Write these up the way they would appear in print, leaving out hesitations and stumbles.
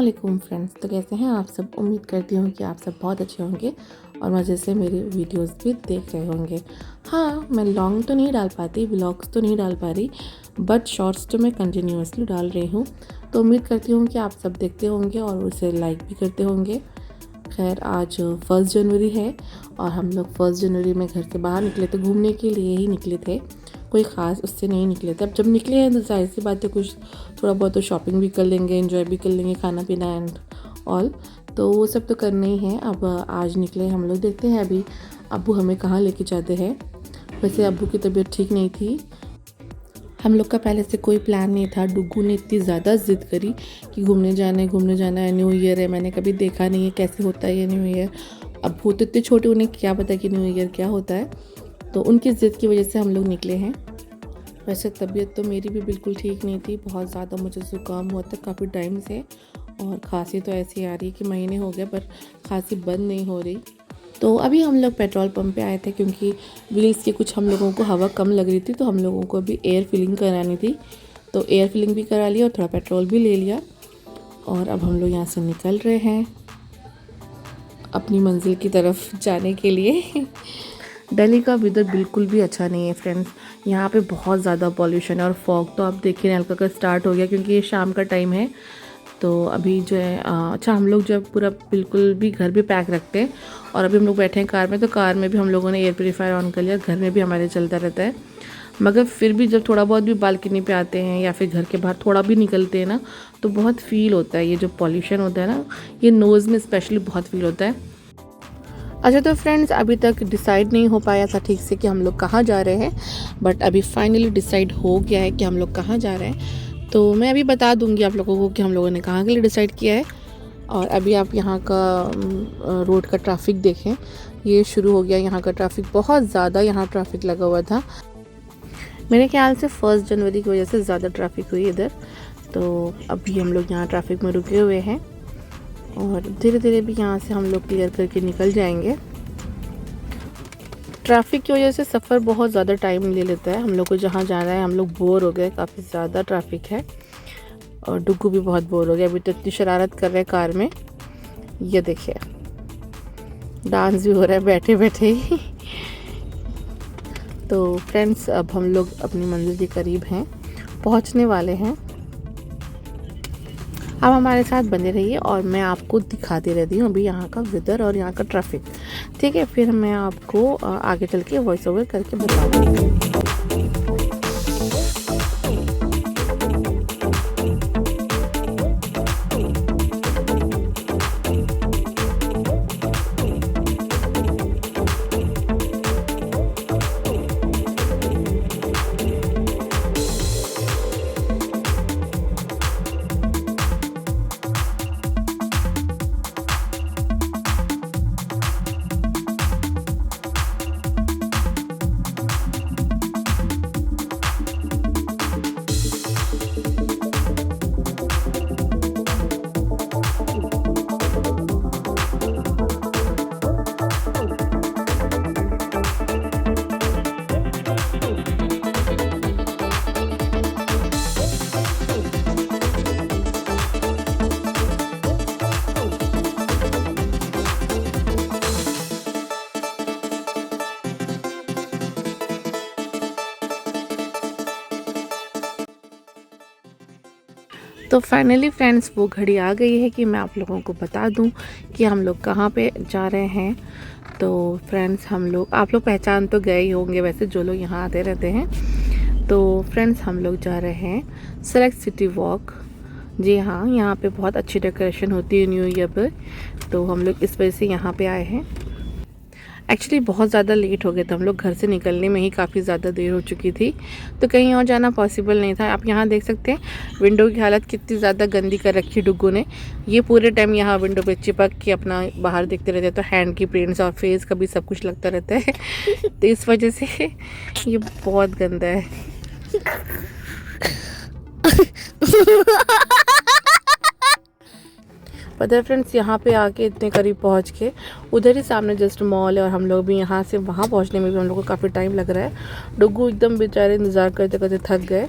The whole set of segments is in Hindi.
वालेकुम फ्रेंड्स। तो कैसे हैं आप सब? उम्मीद करती हूँ कि आप सब बहुत अच्छे होंगे और मज़े से मेरी वीडियोस भी देख रहे होंगे। हाँ, मैं लॉन्ग तो नहीं डाल पाती, व्लॉग्स तो नहीं डाल पा रही, बट शॉर्ट्स तो मैं कंटिन्यूसली डाल रही हूँ। तो उम्मीद करती हूँ कि आप सब देखते होंगे और उसे लाइक भी करते होंगे। खैर, आज 1 जनवरी है और हम लोग 1 जनवरी में घर से बाहर निकले थे, घूमने के लिए ही निकले थे, कोई ख़ास उससे नहीं निकले थे। अब जब निकले हैं तो जाहिर सी बात है कुछ थोड़ा बहुत तो शॉपिंग भी कर लेंगे, एंजॉय भी कर लेंगे, खाना पीना एंड ऑल, तो वो सब तो करना ही है। अब आज निकले हम लोग, देखते हैं अभी अब्बू हमें कहाँ लेके जाते हैं। वैसे अब्बू की तबीयत ठीक नहीं थी, हम लोग का पहले से कोई प्लान नहीं था। डुग्गू ने इतनी ज़्यादा ज़िद करी कि घूमने जाना है, न्यू ईयर है, मैंने कभी देखा नहीं है कैसे होता है ये न्यू ईयर। अब वो तो इतने छोटे, उन्हें क्या पता कि न्यू ईयर क्या होता है। तो उनकी ज़िद की वजह से हम लोग निकले हैं। वैसे तबीयत तो मेरी भी बिल्कुल ठीक नहीं थी, बहुत ज़्यादा मुझे ज़ुकाम हुआ था काफ़ी टाइम से, और खांसी तो ऐसी आ रही कि महीने हो गए पर खांसी बंद नहीं हो रही। तो अभी हम लोग पेट्रोल पंप पे आए थे क्योंकि व्हील्स की कुछ हम लोगों को हवा कम लग रही थी, तो हम लोगों को अभी एयर फिलिंग करानी थी। तो एयर फिलिंग भी करा लिया और थोड़ा पेट्रोल भी ले लिया, और अब हम लोग यहाँ से निकल रहे हैं अपनी मंजिल की तरफ जाने के लिए। दिल्ली का वेदर बिल्कुल भी अच्छा नहीं है फ्रेंड्स, यहाँ पे बहुत ज़्यादा पॉल्यूशन है और फॉग तो आप देखिए हल्का का स्टार्ट हो गया क्योंकि ये शाम का टाइम है। तो अभी जो है अच्छा, हम लोग जब पूरा बिल्कुल भी घर भी पैक रखते हैं, और अभी हम लोग बैठे हैं कार में, तो कार में भी हम लोगों ने एयर प्योरीफायर ऑन कर लिया, घर में भी हमारे चलता रहता है। मगर फिर भी जब थोड़ा बहुत भी बालकनी पे आते हैं या फिर घर के बाहर थोड़ा भी निकलते हैं ना, तो बहुत फील होता है ये जो पॉल्यूशन होता है ना, ये नोज़ में स्पेशली बहुत फील होता है। अच्छा, तो फ्रेंड्स अभी तक डिसाइड नहीं हो पाया था ठीक से कि हम लोग कहाँ जा रहे हैं, बट अभी फाइनली डिसाइड हो गया है कि हम लोग कहाँ जा रहे हैं। तो मैं अभी बता दूंगी आप लोगों को कि हम लोगों ने कहाँ के लिए डिसाइड किया है। और अभी आप यहाँ का रोड का ट्रैफिक देखें, ये शुरू हो गया यहाँ का ट्रैफिक, बहुत ज़्यादा यहाँ ट्रैफिक लगा हुआ था। मेरे ख्याल से 1 जनवरी की वजह से ज़्यादा ट्रैफिक हुई इधर। तो अभी हम लोग यहाँ ट्रैफिक में रुके हुए हैं और धीरे धीरे भी यहाँ से हम लोग क्लियर करके निकल जाएंगे। ट्रैफिक की वजह से सफ़र बहुत ज़्यादा टाइम ले लेता है। हम लोग को जहाँ जाना है, हम लोग बोर हो गए, काफ़ी ज़्यादा ट्रैफिक है और डुग्गू भी बहुत बोर हो गया। अभी तो इतनी शरारत कर रहे हैं कार में, ये देखिए डांस भी हो रहा है बैठे बैठे ही। तो फ्रेंड्स अब हम लोग अपनी मंजिल के करीब हैं, पहुँचने वाले हैं। आप हमारे साथ बने रहिए और मैं आपको दिखाती रहती हूँ अभी यहाँ का वेदर और यहाँ का ट्रैफिक, ठीक है? फिर मैं आपको आगे चल के वॉइस ओवर करके बताऊँगी। तो फाइनली फ्रेंड्स वो घड़ी आ गई है कि मैं आप लोगों को बता दूं कि हम लोग कहाँ पे जा रहे हैं। तो फ्रेंड्स हम लोग, आप लोग पहचान तो गए ही होंगे वैसे जो लोग यहाँ आते रहते हैं। तो फ्रेंड्स हम लोग जा रहे हैं सेलेक्ट सिटी वॉक। जी हाँ, यहाँ पे बहुत अच्छी डेकोरेशन होती है न्यू ईयर पर, तो हम लोग इस वजह से यहाँ पे आए हैं। एक्चुअली बहुत ज़्यादा लेट हो गए थे हम लोग, घर से निकलने में ही काफ़ी ज़्यादा देर हो चुकी थी, तो कहीं और जाना पॉसिबल नहीं था। आप यहाँ देख सकते हैं विंडो की हालत कितनी ज़्यादा गंदी कर रखी डुग्गू ने। ये पूरे टाइम यहाँ विंडो पे चिपक के अपना बाहर देखते रहते हैं, तो हैंड की प्रिंट्स और फेस का भी सब कुछ लगता रहता है। तो इस वजह से ये बहुत गंदा है। पता है फ्रेंड्स, यहाँ पे आके इतने करीब पहुँच के, उधर ही सामने जस्ट मॉल है और हम लोग भी यहाँ से वहाँ पहुँचने में भी हम लोग को काफ़ी टाइम लग रहा है। डुग्गू एकदम बेचारे इंतज़ार करते करते थक गए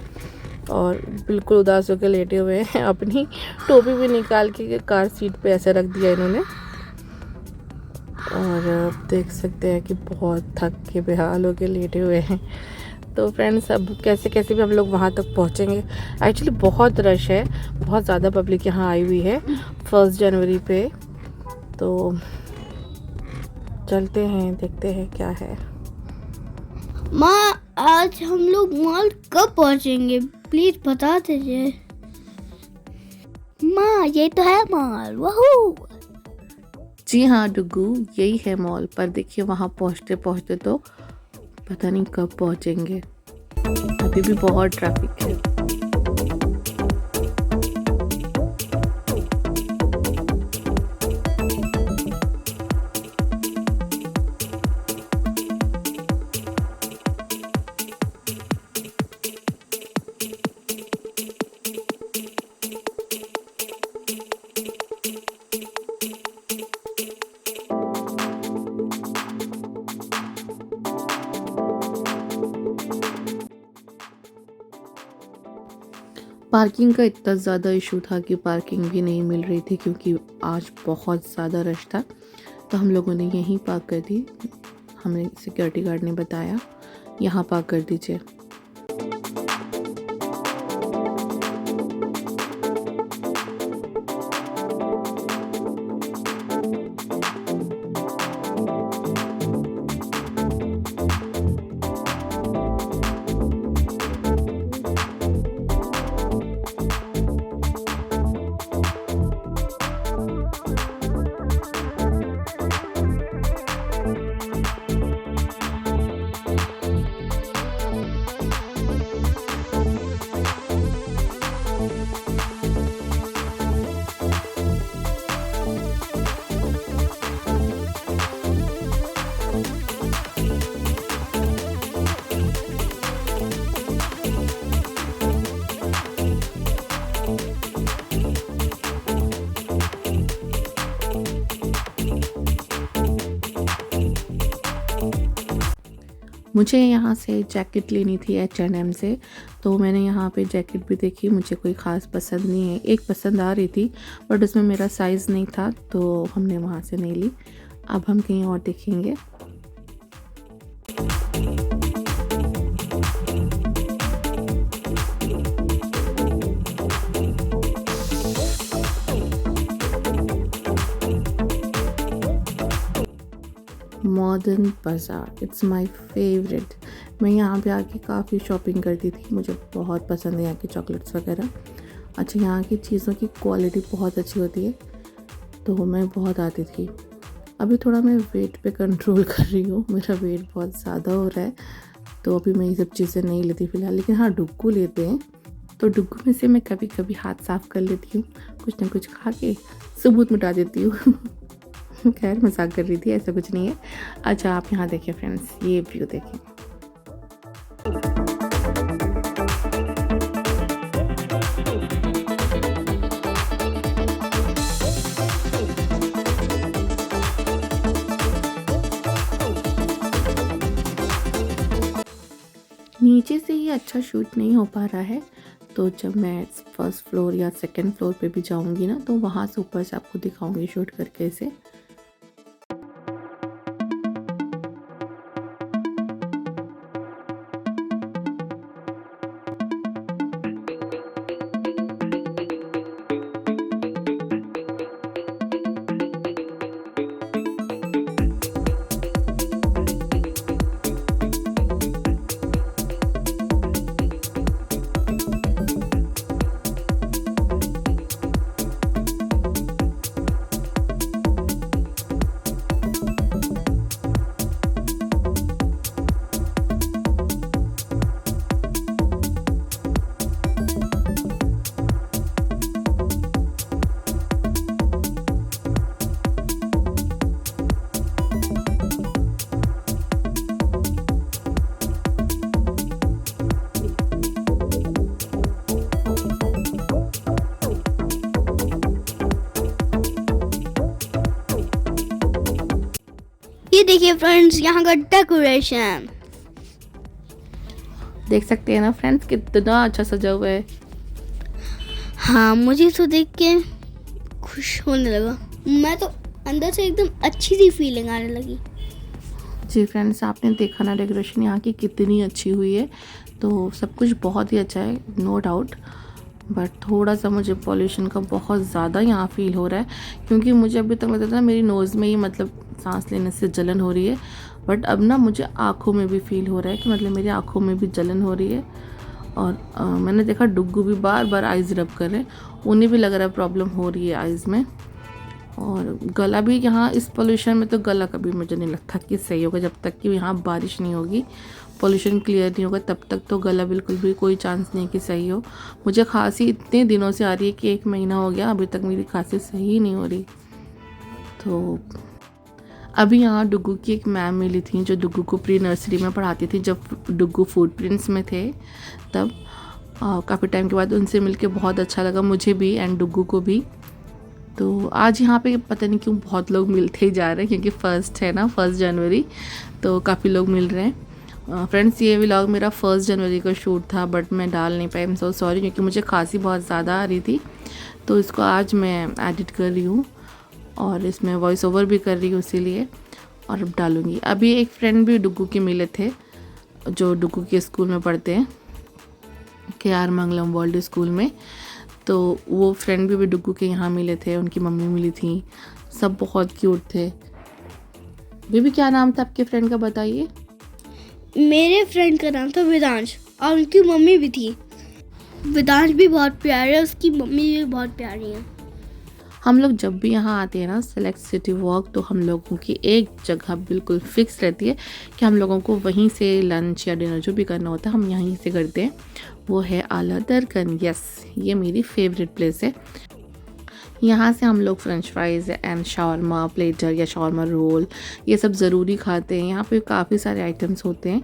और बिल्कुल उदास होकर लेटे हुए हैं। अपनी टोपी भी निकाल के कार सीट पे ऐसे रख दिया इन्होंने। और आप देख सकते हैं कि बहुत थक के बेहाल होकर लेटे हुए हैं। तो फ्रेंड्स, अब कैसे कैसे भी हम लोग वहाँ तक पहुँचेंगे। एक्चुअली बहुत रश है, बहुत ज़्यादा पब्लिक यहाँ आई हुई है 1 जनवरी पे। तो चलते हैं, देखते हैं क्या है। माँ, आज हम लोग मॉल कब पहुँचेंगे, प्लीज बता दीजिए। माँ, ये तो है मॉल। वहू। जी हाँ डुगू, यही है मॉल। पर देखिए वहाँ पहुँचते पहुँचते तो पता नहीं कब पहुँचेंगे। अभी भी बहुत ट्रैफिक है। पार्किंग का इतना ज़्यादा इशू था कि पार्किंग भी नहीं मिल रही थी, क्योंकि आज बहुत ज़्यादा रश था। तो हम लोगों ने यहीं पार्क कर दी। हमें सिक्योरिटी गार्ड ने बताया यहाँ पार्क कर दीजिए। मुझे यहाँ से जैकेट लेनी थी H&M से। तो मैंने यहाँ पे जैकेट भी देखी, मुझे कोई ख़ास पसंद नहीं है। एक पसंद आ रही थी बट उसमें मेरा साइज़ नहीं था, तो हमने वहाँ से नहीं ली। अब हम कहीं और देखेंगे। मॉडर्न बाज़ार, इट्स माय फेवरेट। मैं यहाँ पे आके काफ़ी शॉपिंग करती थी, मुझे बहुत पसंद है यहाँ की चॉकलेट्स वगैरह। अच्छा, यहाँ की चीज़ों की क्वालिटी बहुत अच्छी होती है, तो मैं बहुत आती थी। अभी थोड़ा मैं वेट पे कंट्रोल कर रही हूँ, मेरा वेट बहुत ज़्यादा हो रहा है, तो अभी मैं ये सब चीज़ें नहीं लेती फ़िलहाल। लेकिन हाँ, डुग्गू लेते हैं, तो डुग्गू में से मैं कभी कभी हाथ साफ़ कर लेती हूँ, कुछ ना कुछ खा के सबूत मिटा देती हूँ। खैर, मजाक कर रही थी, ऐसा कुछ नहीं है। अच्छा, आप यहाँ देखिए फ्रेंड्स, ये व्यू देखिए। नीचे से ही अच्छा शूट नहीं हो पा रहा है, तो जब मैं फर्स्ट फ्लोर या सेकंड फ्लोर पे भी जाऊंगी ना, तो वहाँ से ऊपर से आपको दिखाऊंगी शूट करके इसे। ये देखिए फ्रेंड्स, यहाँ का डेकोरेशन। देख सकते हैं ना फ्रेंड्स कितना अच्छा सजा हुआ है। हाँ, मुझे तो देख के खुश होने लगा। मैं तो अंदर से एकदम अच्छी सी फीलिंग आने लगी। जी फ्रेंड्स, आपने देखा ना डेकोरेशन यहाँ की कितनी अच्छी हुई है। तो सब कुछ बहुत ही अच्छा है, नो डाउट। बट थोड़ा सा मुझे पॉल्यूशन का बहुत ज़्यादा यहाँ फील हो रहा है, क्योंकि मुझे अभी तक लगता था मेरी नोज़ में ही मतलब सांस लेने से जलन हो रही है। बट अब ना मुझे आँखों में भी फील हो रहा है कि मतलब मेरी आँखों में भी जलन हो रही है। और मैंने देखा डुग्गू भी बार बार आइज़ रब कर रहे हैं, उन्हें भी लग रहा है प्रॉब्लम हो रही है आइज़ में। और गला भी यहाँ इस पोल्यूशन में तो गला कभी मुझे नहीं लगता कि सही होगा, जब तक कि यहाँ बारिश नहीं होगी, पोल्यूशन क्लियर नहीं होगा, तब तक तो गला बिल्कुल भी कोई चांस नहीं कि सही हो। मुझे खांसी इतने दिनों से आ रही है कि 1 महीना हो गया, अभी तक मेरी खांसी सही नहीं हो रही। तो अभी यहाँ डुग्गू की एक मैम मिली थी जो डुग्गू को प्री नर्सरी में पढ़ाती थी, जब डुग्गू फुटप्रिंट्स में थे तब। काफ़ी टाइम के बाद उनसे मिलके बहुत अच्छा लगा मुझे भी एंड डुग्गू को भी। तो आज यहाँ पे पता नहीं क्यों बहुत लोग मिलते ही जा रहे हैं, क्योंकि फर्स्ट है ना, 1 जनवरी, तो काफ़ी लोग मिल रहे हैं। फ्रेंड्स, ये व्लॉग मेरा 1 जनवरी का शूट था, बट मैं डाल नहीं पाई, आई एम सो सॉरी, क्योंकि मुझे खांसी बहुत ज़्यादा आ रही थी। तो इसको आज मैं एडिट कर रही हूँ और इसमें वॉइस ओवर भी कर रही हूँ, इसीलिए, और अब डालूँगी। अभी एक फ्रेंड भी डुग्गू के मिले थे जो डुग्गू के स्कूल में पढ़ते हैं, KR मंगलम वर्ल्ड स्कूल में। तो वो फ्रेंड भी डुग्गू के यहाँ मिले थे, उनकी मम्मी मिली थी, सब बहुत क्यूट थे। बेबी, क्या नाम था आपके फ्रेंड का, बताइए। मेरे फ्रेंड का नाम था वेदांश और उनकी मम्मी भी थी। वेदांश भी बहुत प्यारा है, उसकी मम्मी भी बहुत प्यारी है। हम लोग जब भी यहाँ आते हैं ना सेलेक्ट सिटी वॉक, तो हम लोगों की एक जगह बिल्कुल फिक्स रहती है कि हम लोगों को वहीं से लंच या डिनर जो भी करना होता है हम यहीं से करते हैं, वो है आला दरकन। यस, ये मेरी फेवरेट प्लेस है। यहाँ से हम लोग French fries and shawarma platter या शावरमा रोल ये सब ज़रूरी खाते हैं। यहाँ पे काफ़ी सारे आइटम्स होते हैं,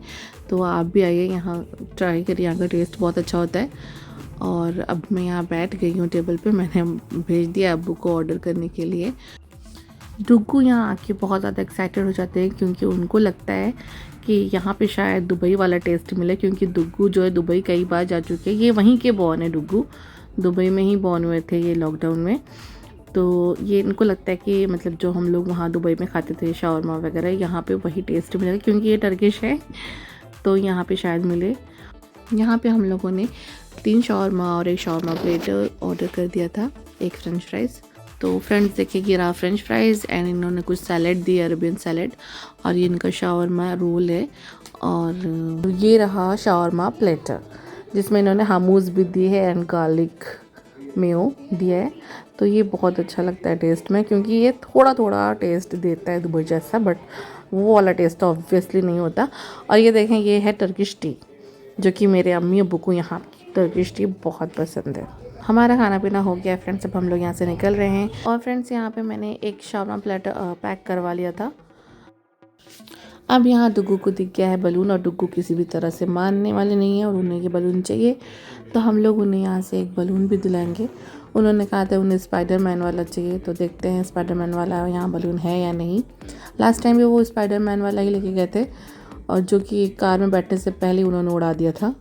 तो आप भी आइए यहाँ, ट्राई करिए, यहाँ का टेस्ट बहुत अच्छा होता है। और अब मैं यहाँ बैठ गई हूँ टेबल पे, मैंने भेज दिया अब्बू को ऑर्डर करने के लिए। डुग्गू यहाँ आके बहुत ज़्यादा एक्साइटेड हो जाते हैं, क्योंकि उनको लगता है कि यहाँ पे शायद दुबई वाला टेस्ट मिले, क्योंकि डुग्गू जो है दुबई कई बार जा चुके हैं। ये वहीं के बॉर्न है डुग्गू, दुबई में ही बॉर्न हुए थे ये लॉकडाउन में। तो ये इनको लगता है कि मतलब जो हम लोग वहाँ दुबई में खाते थे शावरमा वगैरह, यहाँ पे वही टेस्ट मिलेगा, क्योंकि ये टर्किश है तो यहाँ पे शायद मिले। यहाँ पे हम लोगों ने 3 शावरमा और 1 शावरमा प्लेट ऑर्डर कर दिया था, 1 फ्रेंच फ्राइज़। तो फ्रेंड्स देखिए, ये रहा फ्रेंच फ्राइज़ एंड इन्होंने कुछ सैलेड दी, अरबियन सैलेड, और ये इनका शावरमा रोल है। और ये रहा शावरमा प्लेटर, जिसमें इन्होंने हमूस भी दी है एंड गार्लिक मेयो दिया है। तो ये बहुत अच्छा लगता है टेस्ट में, क्योंकि ये थोड़ा थोड़ा टेस्ट देता है दुबई जैसा, बट वो वाला टेस्ट ऑब्वियसली नहीं होता। और ये देखें, ये है टर्किश टी, जो कि मेरे अम्मी अब्बू को यहाँ की टर्किश टी बहुत पसंद है। हमारा खाना पीना हो गया फ्रेंड्स, अब हम लोग यहाँ से निकल रहे हैं। और फ्रेंड्स, यहाँ पे मैंने एक शावरमा प्लेटर पैक करवा लिया था। अब यहाँ डुग्गू को दिख गया है बलून, और डुग्गू किसी भी तरह से मानने वाले नहीं है और उन्हें ये बलून चाहिए, तो हम लोग उन्हें यहाँ से एक बलून भी दिलाएंगे। उन्होंने कहा था उन्हें स्पाइडरमैन वाला चाहिए, तो देखते हैं स्पाइडरमैन वाला यहाँ बलून है या नहीं। लास्ट टाइम भी वो स्पाइडरमैन वाला ही लेके गए थे, और जो कि कार में बैठने से पहले उन्होंने उड़ा दिया था।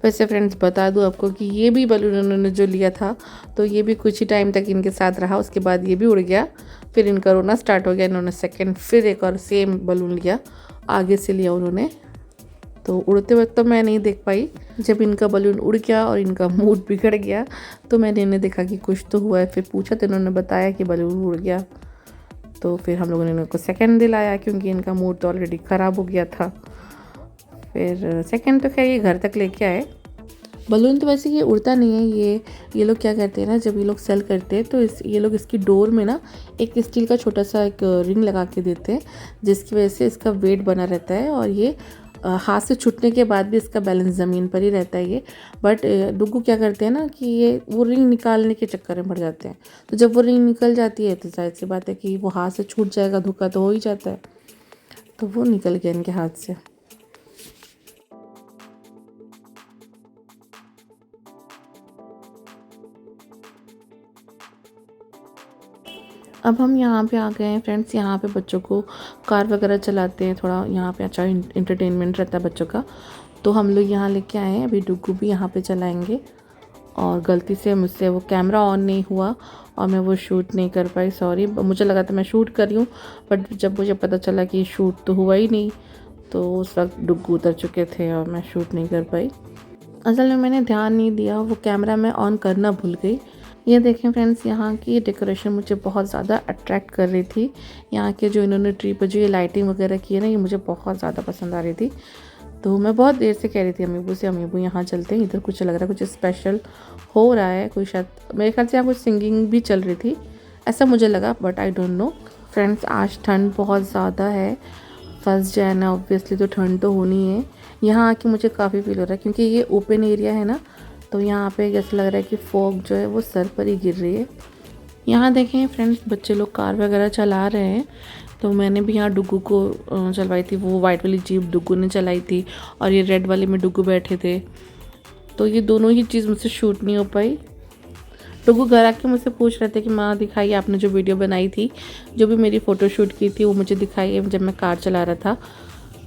वैसे फ्रेंड्स बता दूं आपको कि ये भी बलून उन्होंने जो लिया था, तो ये भी कुछ ही टाइम तक इनके साथ रहा, उसके बाद ये भी उड़ गया, फिर इनका रोना स्टार्ट हो गया। इन्होंने सेकंड फिर एक और सेम बलून लिया, आगे से लिया उन्होंने, तो उड़ते वक्त तो मैं नहीं देख पाई। जब इनका बलून उड़ गया और इनका मूड बिगड़ गया, तो मैंने इन्हें देखा कि कुछ तो हुआ है, फिर पूछा तो इन्होंने बताया कि बलून उड़ गया। तो फिर हम लोगों ने इनको सेकंड दिलाया, क्योंकि इनका मूड तो ऑलरेडी ख़राब हो गया था। फिर सेकंड तो खैर ये घर तक लेके आए। बलून तो वैसे ये उड़ता नहीं है, ये लोग क्या करते हैं ना, जब ये लोग सेल करते हैं तो ये लोग इसकी डोर में ना एक स्टील का छोटा सा एक रिंग लगा के देते हैं, जिसकी वजह से इसका वेट बना रहता है, और ये हाथ से छूटने के बाद भी इसका बैलेंस ज़मीन पर ही रहता है ये। बट डुग्गू क्या करते हैं ना कि ये वो रिंग निकालने के चक्कर में पड़ जाते हैं, तो जब वो रिंग निकल जाती है तो जाहिर सी बात है कि वो हाथ से छूट जाएगा, धोखा तो हो ही जाता है, तो वो निकल गया इनके हाथ से। अब हम यहाँ पे आ गए हैं फ्रेंड्स, यहाँ पे बच्चों को कार वगैरह चलाते हैं, थोड़ा यहाँ पे अच्छा इंटरटेनमेंट रहता है बच्चों का। तो हम लोग यहाँ लेके आए हैं, अभी डुग्गू भी यहाँ पे चलाएंगे। और गलती से मुझसे वो कैमरा ऑन नहीं हुआ और मैं वो शूट नहीं कर पाई, सॉरी। मुझे लगा था मैं शूट कर रही हूँ, बट जब मुझे पता चला कि शूट तो हुआ ही नहीं, तो उस वक्त डुग्गू उतर चुके थे और मैं शूट नहीं कर पाई। असल में मैंने ध्यान नहीं दिया, वो कैमरा मैं ऑन करना भूल गई। ये देखें फ्रेंड्स, यहाँ की डेकोरेशन मुझे बहुत ज़्यादा अट्रैक्ट कर रही थी। यहाँ के जो इन्होंने ट्री पर जो ये लाइटिंग वगैरह की है ना, ये मुझे बहुत ज़्यादा पसंद आ रही थी। तो मैं बहुत देर से कह रही थी अमीबू से, अमीबू यहाँ चलते हैं, इधर कुछ लग रहा है कुछ स्पेशल हो रहा है, कोई शायद मेरे ख्याल से यहाँ कुछ सिंगिंग भी चल रही थी, ऐसा मुझे लगा, but I don't know. Friends, आज ठंड बहुत ज़्यादा है, 1 जनवरी है, ऑब्वियसली तो ठंड तो होनी है। यहाँ आके मुझे काफ़ी फील हो रहा है, क्योंकि ये ओपन एरिया है ना, तो यहाँ पे जैसे लग रहा है कि फॉग जो है वो सर पर ही गिर रही है। यहाँ देखें फ्रेंड्स, बच्चे लोग कार वगैरह चला रहे हैं, तो मैंने भी यहाँ डुग्गू को चलवाई थी। वो वाइट वाली जीप डुग्गू ने चलाई थी और ये रेड वाले में डुग्गू बैठे थे, तो ये दोनों ही चीज़ मुझसे शूट नहीं हो पाई। डुग्गू घर आके मुझसे पूछ रहे थे कि माँ दिखाइए आपने जो वीडियो बनाई थी, जो भी मेरी फ़ोटो शूट की थी, वो मुझे दिखाइए जब मैं कार चला रहा था।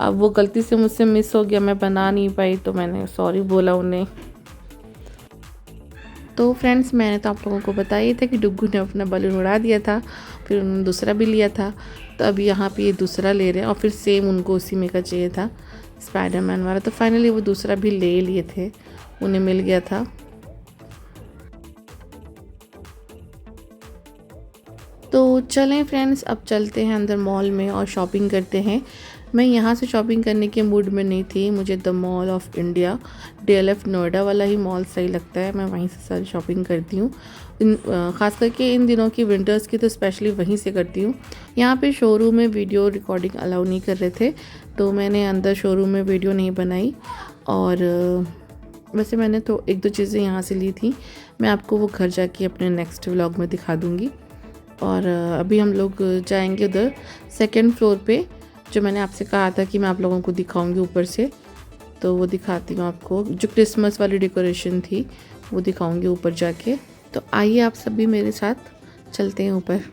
अब वो गलती से मुझसे मिस हो गया, मैं बना नहीं पाई, तो मैंने सॉरी बोला उन्हें। तो फ्रेंड्स, मैंने तो आप लोगों को बताया था कि डुग्गू ने अपना बलून उड़ा दिया था, फिर उन्होंने दूसरा भी लिया था, तो अभी यहाँ पे ये दूसरा ले रहे हैं, और फिर सेम उनको उसी में का चाहिए था, स्पाइडरमैन वाला। तो फाइनली वो दूसरा भी ले लिए थे, उन्हें मिल गया था। तो चलें फ्रेंड्स, अब चलते हैं अंदर मॉल में और शॉपिंग करते हैं। मैं यहाँ से शॉपिंग करने के मूड में नहीं थी, मुझे the mall of India DLF Noida वाला ही मॉल सही लगता है, मैं वहीं से सारी शॉपिंग करती हूँ। ख़ास करके इन दिनों की विंटर्स की तो स्पेशली वहीं से करती हूँ। यहाँ पे शोरूम में वीडियो रिकॉर्डिंग अलाउ नहीं कर रहे थे, तो मैंने अंदर शोरूम में वीडियो नहीं बनाई। और वैसे मैंने तो 1-2 चीज़ें यहाँ से ली थी, मैं आपको वो घर जाके अपने नेक्स्ट व्लॉग में दिखा दूँगी। और अभी हम लोग जाएंगे उधर 2nd फ्लोर पे, जो मैंने आपसे कहा था कि मैं आप लोगों को दिखाऊंगी ऊपर से, तो वो दिखाती हूँ आपको। जो क्रिसमस वाली डेकोरेशन थी वो दिखाऊंगी ऊपर जाके। तो आइए आप सभी मेरे साथ चलते हैं ऊपर।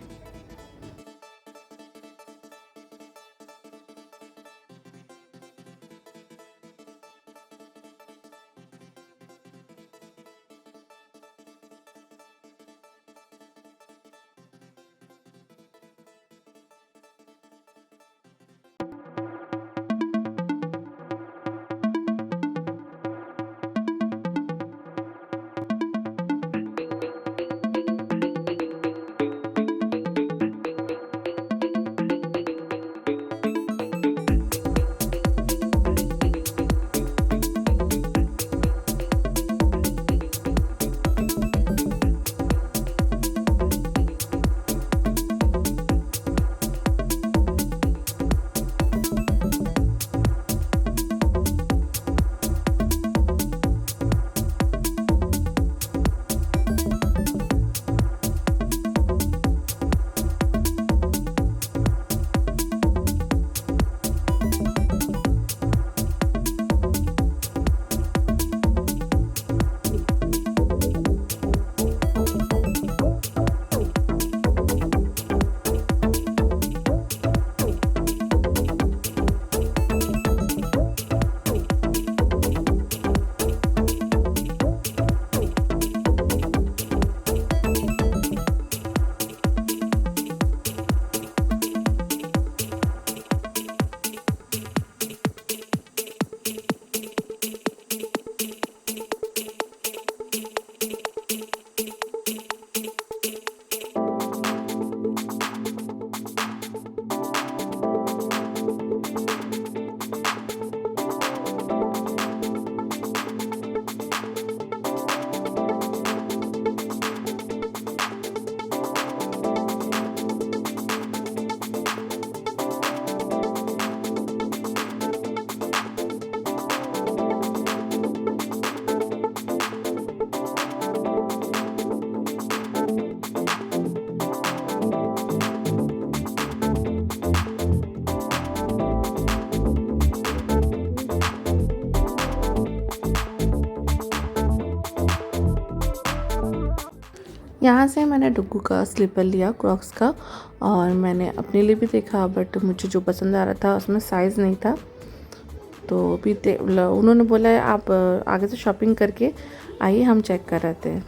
यहाँ से मैंने डुग्गू का स्लीपर लिया क्रॉक्स का, और मैंने अपने लिए भी देखा, बट मुझे जो पसंद आ रहा था उसमें साइज़ नहीं था, तो अभी उन्होंने बोला है आप आगे से शॉपिंग करके आइए, हम चेक कर रहे थे।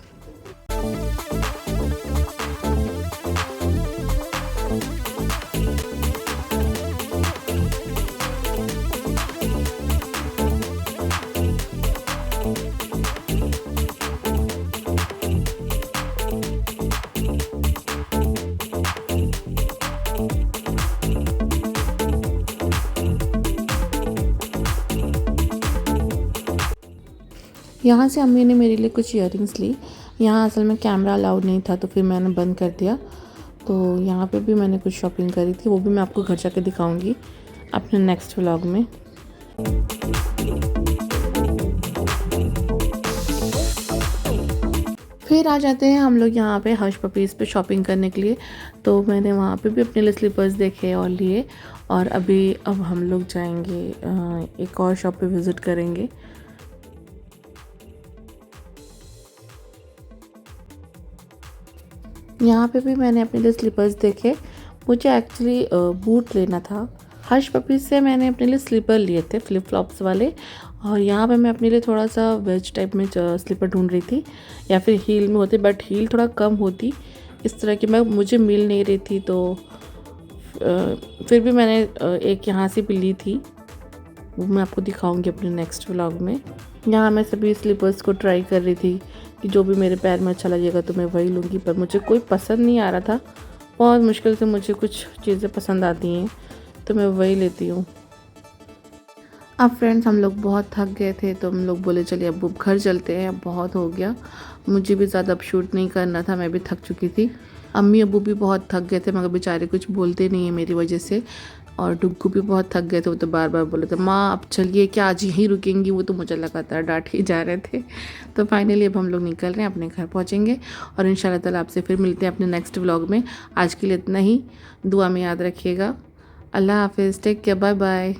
यहाँ से अम्मी ने मेरे लिए कुछ ईयरिंग्स ली। यहाँ असल में कैमरा अलाउड नहीं था तो फिर मैंने बंद कर दिया। तो यहाँ पे भी मैंने कुछ शॉपिंग करी थी, वो भी मैं आपको घर जाके दिखाऊंगी अपने नेक्स्ट व्लॉग में। फिर आ जाते हैं हम लोग यहाँ पे हर्ष पपीज़ पे शॉपिंग करने के लिए। तो मैंने वहाँ पे भी अपने लिए स्लीपर्स देखे और लिए, और अब हम लोग जाएंगे एक और शॉप पे विज़िट करेंगे। यहाँ पे भी मैंने अपने लिए स्लीपर्स देखे। मुझे एक्चुअली बूट लेना था। हर्ष पपीज़ से मैंने अपने लिए स्लीपर लिए थे, फ्लिप फ्लॉप्स वाले, और यहाँ पे मैं अपने लिए थोड़ा सा वेज टाइप में स्लीपर ढूंढ रही थी, या फिर हील में होते, बट हील थोड़ा कम होती, इस तरह की मुझे मिल नहीं रही थी। तो फिर भी मैंने एक यहाँ से भी ली थी, वो मैं आपको दिखाऊंगी अपने नेक्स्ट व्लॉग में। यहाँ मैं सभी स्लीपर्स को ट्राई कर रही थी कि जो भी मेरे पैर में अच्छा लगेगा तो मैं वही लूँगी, पर मुझे कोई पसंद नहीं आ रहा था। बहुत मुश्किल से मुझे कुछ चीज़ें पसंद आती हैं तो मैं वही लेती हूँ। अब फ्रेंड्स हम लोग बहुत थक गए थे तो हम लोग बोले चलिए अब घर चलते हैं, अब बहुत हो गया। मुझे भी ज़्यादा अब शूट नहीं करना था, मैं भी थक चुकी थी। अम्मी अब्बू भी बहुत थक गए थे मगर बेचारे कुछ बोलते नहीं हैं मेरी वजह से, और डुग्गू भी बहुत थक गए थे। वो तो बार बार बोले थे माँ अब चलिए, क्या आज यहीं रुकेंगी, वो तो मुझे लगातार डांट ही जा रहे थे। तो फाइनली अब हम लोग निकल रहे हैं, अपने घर पहुँचेंगे और इंशाल्लाह ताला आपसे फिर मिलते हैं अपने नेक्स्ट व्लॉग में। आज के लिए इतना ही, दुआ में याद रखिएगा। अल्लाह हाफिज़, टेक केयर, बाय बाय।